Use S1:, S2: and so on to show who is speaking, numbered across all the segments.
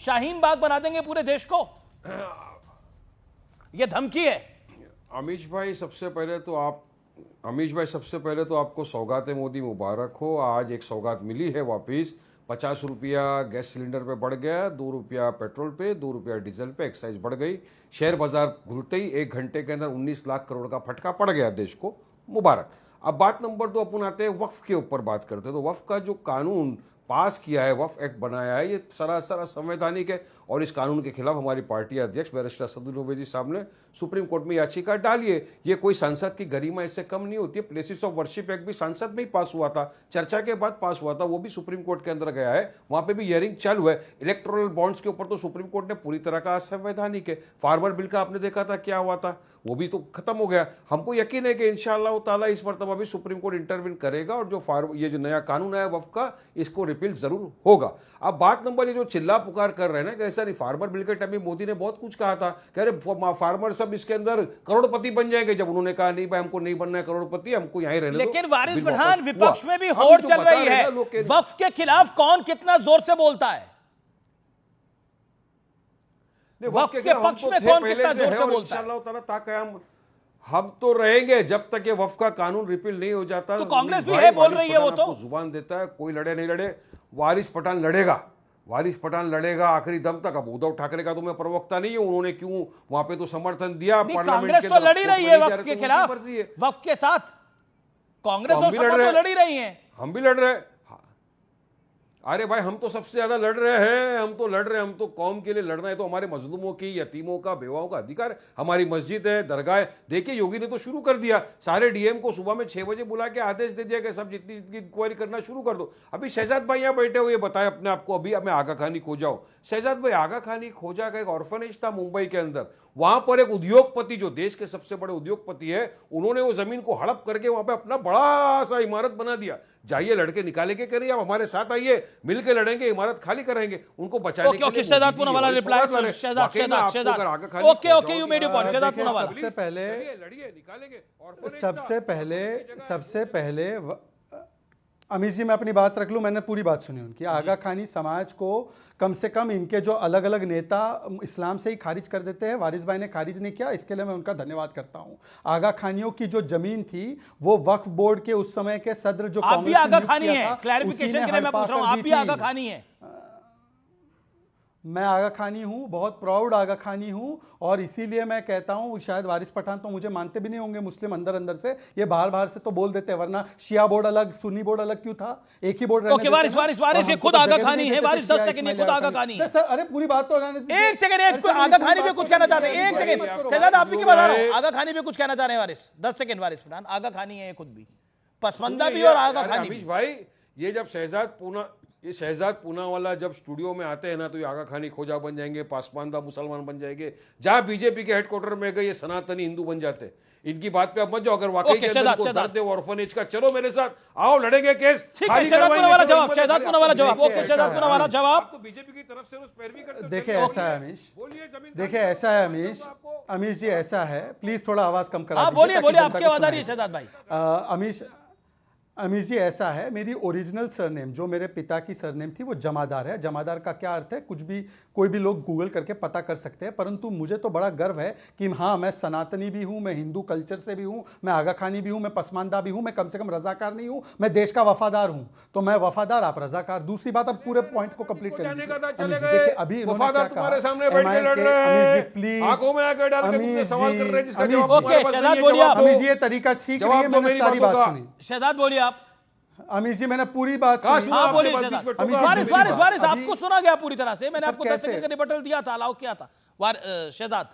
S1: शाहीन बाग बना देंगे पूरे देश को, यह धमकी है।
S2: अमीश भाई सबसे पहले तो आपको सौगात मोदी मुबारक हो। आज एक सौगात मिली है वापिस। 50 रुपया गैस सिलेंडर पे बढ़ गया, 2 रुपया पेट्रोल पे, 2 रुपया डीजल पे एक्साइज बढ़ गई। शेयर बाजार घुलते ही 1 घंटे के अंदर 19 लाख करोड़ का फटका पड़ गया देश को, मुबारक। अब बात नंबर 2 अपन आते हैं वक्फ के ऊपर बात करते हैं। तो वक्फ का जो कानून पास किया है, वक्फ एक्ट बनाया है, ये सरासर असंवैधानिक है और इस कानून के खिलाफ हमारी पार्टी अध्यक्ष बैरिस्टर असदुद्दीन ओवैसी साहब ने सुप्रीम कोर्ट में याचिका डाली है। ये कोई सांसद की गरिमा इससे कम नहीं होती है। प्लेसेस ऑफ वर्शिप एक्ट भी सांसद में ही पास हुआ था, चर्चा के बाद पास हुआ था, वो भी सुप्रीम कोर्ट के अंदर गया है, वहां पे भी हियरिंग चालू है। इलेक्टोरल बॉन्ड्स के ऊपर तो सुप्रीम कोर्ट ने पूरी तरह का असंवैधानिक है। फार्मर बिल का आपने देखा था क्या हुआ था, वो भी तो खत्म हो गया। हमको यकीन है कि इंशाअल्लाह ताला इस मरतबा भी सुप्रीम कोर्ट इंटरवीन करेगा और ये जो नया कानून है वक्फ का, इसको रिपील जरूर होगा। अब बात नंबर ये जो चिल्ला पुकार कर रहे हैं ना कि ऐसा नहीं, फार्मर बिल के टाइम में मोदी ने बहुत कुछ कहा था, कह रहे फार्मर सब इसके अंदर करोड़पति बन जाएंगे। जब उन्होंने कहा नहीं भाई हमको नहीं बनना है करोड़पति, हमको यहीं रहने दो।
S1: लेकिन वारिस पठान, विपक्ष में भी होड़ चल रही है, वक्फ के खिलाफ कौन कितना जोर से बोलता है, वक्फ के पक्ष में कौन कितना जोर से बोलता है।
S2: इंशाअल्लाह हम तो रहेंगे जब तक ये वक्फ का कानून रिपील नहीं हो जाता।
S1: तो कांग्रेस भी है, बोल रही है, वो तो
S2: जुबान देता है, कोई लड़े नहीं लड़े, वारिस पठान लड़ेगा, वारिस पठान लड़ेगा आखिरी दम तक। अब उद्धव ठाकरे का तो मैं प्रवक्ता नहीं हूं, उन्होंने क्यों वहां पे तो समर्थन दिया।
S1: कांग्रेस तो लड़ी रही है वक्फ के खिलाफ, वक्फ के साथ कांग्रेस तो लड़ी रही है,
S2: हम भी लड़ रहे हैं। अरे भाई हम तो सबसे ज्यादा लड़ रहे हैं, हम तो कौम के लिए लड़ना है, तो हमारे मजलूमों की, यतीमों का, बेवाओं का अधिकार है। हमारी मस्जिद है, दरगाह है। देखिए योगी ने तो शुरू कर दिया, सारे डीएम को सुबह में 6 बजे बुला के आदेश दे दिया कि सब जितनी इंक्वायरी करना शुरू कर दो। अभी शहजाद भाई यहाँ बैठे हुए बताए अपने आप को, अभी मैं आगा खानी खोजा हूं। शहजाद भाई आगा खानी खोजा का एक ऑर्फनेज था मुंबई के अंदर, वहां पर एक उद्योगपति जो देश के सबसे बड़े उद्योगपति है, उन्होंने वो जमीन को हड़प करके वहां पे अपना बड़ा सा इमारत बना दिया। जाइए लड़के निकाले के करिए, आप हमारे साथ आइए, मिलकर लड़ेंगे, इमारत खाली कराएंगे, उनको बचाने के लिए।
S1: Shehzad Poonawalla reply, okay you made your point. Shehzad Poonawalla,
S3: सबसे पहले अमीश जी मैं अपनी बात रख लूं, मैंने पूरी बात सुनी उनकी। आगा खानी समाज को कम से कम इनके जो अलग अलग नेता इस्लाम से ही खारिज कर देते हैं, वारिस भाई ने खारिज नहीं किया, इसके लिए मैं उनका धन्यवाद करता हूं। आगा खानियों की जो जमीन थी वो वक्फ बोर्ड के उस समय के सदर जो
S1: आप भी आगा खानी है, क्लैरिफिकेशन के लिए मैं पूछ रहा हूं, आप भी आगा खानी है?
S3: मैं आगा खानी हूं, बहुत प्राउड आगा खानी हूं, और इसीलिए मैं कहता हूं शायद वारिस पठान तो मुझे मानते भी नहीं होंगे मुस्लिम अंदर अंदर से, ये बाहर से तो बोल देते हैं, वरना शिया बोर्ड अलग सुन्नी बोर्ड अलग क्यों था, एक ही बोर्ड रहने देते।
S1: वारिस ये खुद आगा खानी है, वारिस 10 सेकंड ये खुद आगा खानी है।
S3: सर अरे पूरी बात तो
S1: एक सेकंड, आगा खानी पे कुछ कहना चाहते हैं, एक सेकंड शहजाद आप भी क्या बता रहा हूं, आगा खानी पे कुछ कहना चाह रहे हैं वारिस, 10 सेकंड वारिस पठान, आगा खानी है खुद भी, पसमंदा भी और आगा खानी भी।
S2: भाई ये जब शहजाद पूनावाला जब स्टूडियो में आते हैं ना, तो ये आगा खानी खोजा बन जाएंगे, पासमानदा मुसलमान बन जाएंगे, जहां बीजेपी के हेडक्वार्टर में गए ये सनातनी हिंदू बन जाते। इनकी बात पे अब मत जाओ, अगर वाकई ऑर्फनेज का, चलो मेरे साथ आओ, लड़ेंगे केस।
S1: शहजाद पूनावाला जवाब, शहजाद पूनावाला जवाब, ओके शहजाद पूनावाला जवाब।
S2: तो बीजेपी की तरफ से उस पैरवी करते।
S3: देखिए ऐसा है अमीश, देखिए ऐसा है अमीश जी, ऐसा है, प्लीज थोड़ा आवाज कम करा,
S1: बोलिए आपकी आवाज आ रही है शहजाद भाई।
S3: अमीश जी ऐसा है, मेरी ओरिजिनल सरनेम जो मेरे पिता की सरनेम थी वो जमादार है। जमादार का क्या अर्थ है, कुछ भी कोई भी लोग गूगल करके पता कर सकते हैं, परंतु मुझे तो बड़ा गर्व है कि हाँ मैं सनातनी भी हूँ, मैं हिंदू कल्चर से भी हूँ, मैं आगा खानी भी हूँ, मैं पसमानदा भी हूँ, मैं कम से कम रजाकार नहीं हूँ, मैं देश का वफादार हूँ। तो मैं वफादार, आप रजाकार। दूसरी बात, अब पूरे पॉइंट को कंप्लीट कर लीजिए। देखिए अभी इन्होंने क्या कहा, अमीश ये तरीका ठीक नहीं है, मैंने सारी बात सुनी।
S1: शहजाद बोलिए आप।
S3: अमीश जी मैंने पूरी बात सुनी।
S1: हाँ बोलिए वारिस आपको सुना गया पूरी तरह से, मैंने आपको 10 सेकंड का रिबटल दिया था, अलाउ किया था। शहजाद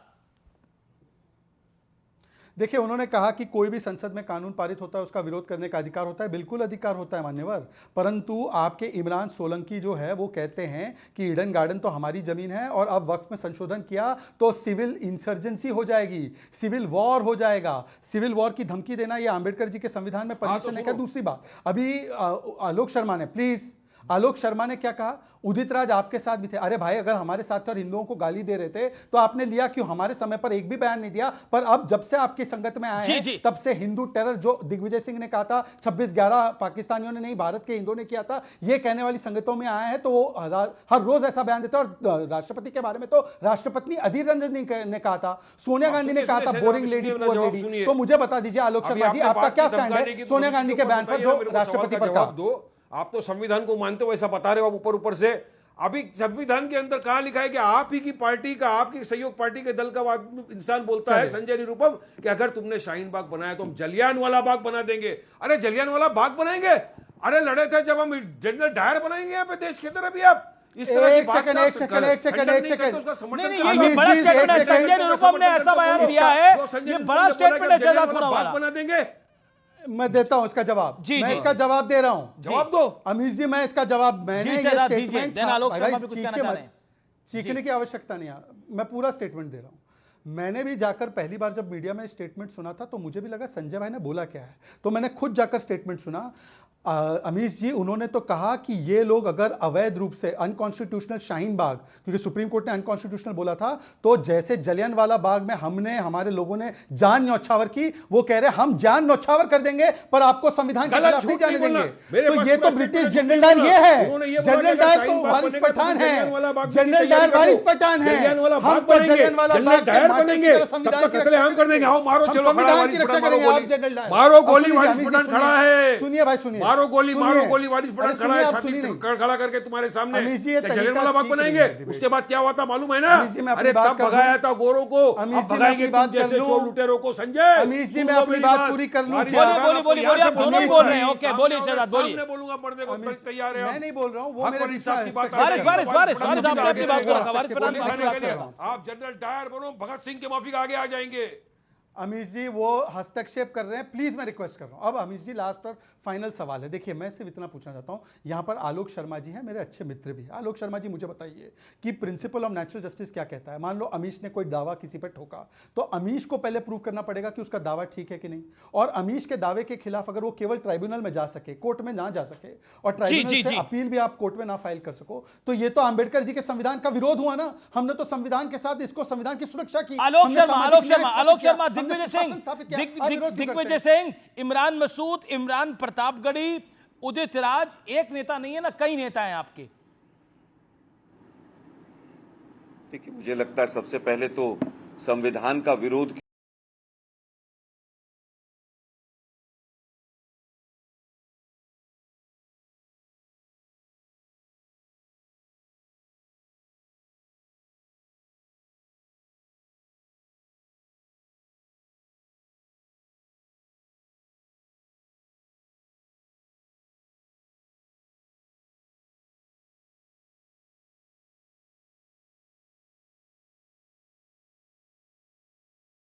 S3: देखिए उन्होंने कहा कि कोई भी संसद में कानून पारित होता है उसका विरोध करने का अधिकार होता है, बिल्कुल अधिकार होता है मान्यवर, परंतु आपके इमरान सोलंकी जो है वो कहते हैं कि ईडन गार्डन तो हमारी जमीन है और अब वक्फ में संशोधन किया तो सिविल इंसर्जेंसी हो जाएगी, सिविल वॉर हो जाएगा। सिविल वॉर की धमकी देना ये आंबेडकर जी के संविधान में परमिशन है क्या? दूसरी बात, अभी आलोक शर्मा ने, प्लीज आलोक शर्मा ने क्या कहा, उदित राज आपके साथ भी थे। अरे भाई, अगर हमारे साथ थे और हिंदुओं को गाली दे रहे थे तो आपने लिया क्यों? हमारे समय पर एक भी बयान नहीं दिया, पर अब जब से आपकी संगत में आए हैं तब से हिंदू टेरर, जो दिग्विजय सिंह ने कहा था 26/11 पाकिस्तानियों ने नहीं भारत के हिंदुओं ने किया था, ये कहने वाली संगतों में आया है, तो वो हर रोज ऐसा बयान देता है। और राष्ट्रपति के बारे में तो राष्ट्रपति अधीर रंजन ने कहा था, सोनिया गांधी ने कहा था बोरिंग लेडी, पुअर लेडी। तो मुझे बता दीजिए आलोक शर्मा जी, आपका क्या स्टैंड है सोनिया गांधी के बयान पर जो राष्ट्रपति पर कहा?
S2: आप तो संविधान को मानते हो, ऐसा बता रहे हो आप ऊपर से। अभी संविधान के अंदर कहां लिखा है कि आप ही की पार्टी का, आपकी सहयोग पार्टी के दल का इंसान बोलता है, संजय निरुपम, कि अगर तुमने शाहीन बाग बनाया तो हम जलियांवाला बाग बना देंगे। अरे जलियांवाला बाग बनाएंगे? अरे लड़े थे जब हम जनरल डायर बनाएंगे यहाँ पे देश के अंदर। अभी आप इस तरह की बात
S3: एक सेकंड
S1: नहीं, बड़ा स्टेटमेंट है, संजय निरुपम ने ऐसा बयान दिया है, ये बड़ा स्टेटमेंट है शहजाद पूनावाला।
S2: बना देंगे।
S3: मैं देता हूं इसका जवाब, मैं इसका जवाब दे रहा हूं।
S2: जवाब दो
S3: अमीश जी, मैं इसका जवाब, मैंने ये स्टेटमेंट,
S1: भाई
S3: चीखने की आवश्यकता नहीं है, मैं पूरा स्टेटमेंट दे रहा हूं। मैंने भी जाकर पहली बार जब मीडिया में स्टेटमेंट सुना था तो मुझे भी लगा संजय भाई ने बोला क्या है, तो मैंने खुद जाकर स्टेटमेंट सुना। अमीश जी, उन्होंने तो कहा कि ये लोग अगर अवैध रूप से अनकॉन्स्टिट्यूशनल शाहीन बाग, क्योंकि सुप्रीम कोर्ट ने अनकॉन्स्टिट्यूशनल बोला था, तो जैसे जलियांवाला बाग में हमारे लोगों ने जान न्यौछावर की, वो कह रहे हम जान न्यौछावर कर देंगे पर आपको संविधान के खिलाफ नहीं जाने देंगे। तो ये तो ब्रिटिश जनरल डायर ये है, जनरल डायर तो वारिस पठान है, जनरल डायर वारिस पठान है। हम तो जलियांवाला बाग के माटे की तरह संविधान की रक्षा करेंगे, संविधान की रक्षा करेंगे। आप जनरल डायर
S2: मारो गोली, वारिस पठान खड़ा है।
S3: सुनिए भाई, सुनिए,
S2: मारो गोली वारिस पठान खड़ा है, छाती खड़ा करके तुम्हारे सामने। जलियांवाला बाग बनाएंगे, उसके बाद क्या हुआ था मालूम है ना? अरे तब भगाया था गोरों को, अब भगाएंगे तुम जैसे चोर लुटेरों को। संजय,
S3: अमीश जी, मैं अपनी बात पूरी कर लूं क्या?
S1: बोलिए, आप दोनों ही बोल रहे हैं। ओके, बोलिए शहजाद, बोलिए।
S2: मैं बोलूंगा, पढ़ने को तैयार है।
S3: मैं नहीं बोल रहा हूं, वो मेरे बीच में
S1: वारिस आपने अपनी बात बोला, वारिस पठान की बात कर रहा हूं।
S2: आप जनरल डायर बनो, भगत सिंह के माफिक आगे आ जाएंगे।
S3: अमीश जी, वो हस्तक्षेप कर रहे हैं, प्लीज मैं रिक्वेस्ट कर रहा हूं। अब अमीश जी, लास्ट और फाइनल सवाल है। देखिए, मैं सिर्फ इतना पूछना चाहता हूं, यहां पर आलोक शर्मा जी हैं, मेरे अच्छे मित्र भी। आलोक शर्मा जी, मुझे बताइए कि प्रिंसिपल ऑफ नेचुरल जस्टिस क्या कहता है? मान लो अमीश ने कोई दावा किसी पर ठोका, तो अमीश को पहले प्रूव करना पड़ेगा कि उसका दावा ठीक है कि नहीं, और अमीश के दावे के खिलाफ अगर वो केवल ट्राइब्यूनल में जा सके, कोर्ट में ना जा सके, और ट्राइब्यूनल से अपील भी आप कोर्ट में ना फाइल कर सको, तो ये तो अंबेडकर जी के संविधान का विरोध हुआ ना। हमने तो संविधान के साथ इसको, संविधान की सुरक्षा की।
S1: आलोक शर्मा, दिग्विजय सिंह, इमरान मसूद, इमरान प्रतापगढ़ी, उदित राज, एक नेता नहीं है ना, कई नेता हैं आपके।
S4: देखिए, मुझे लगता है सबसे पहले तो संविधान का विरोध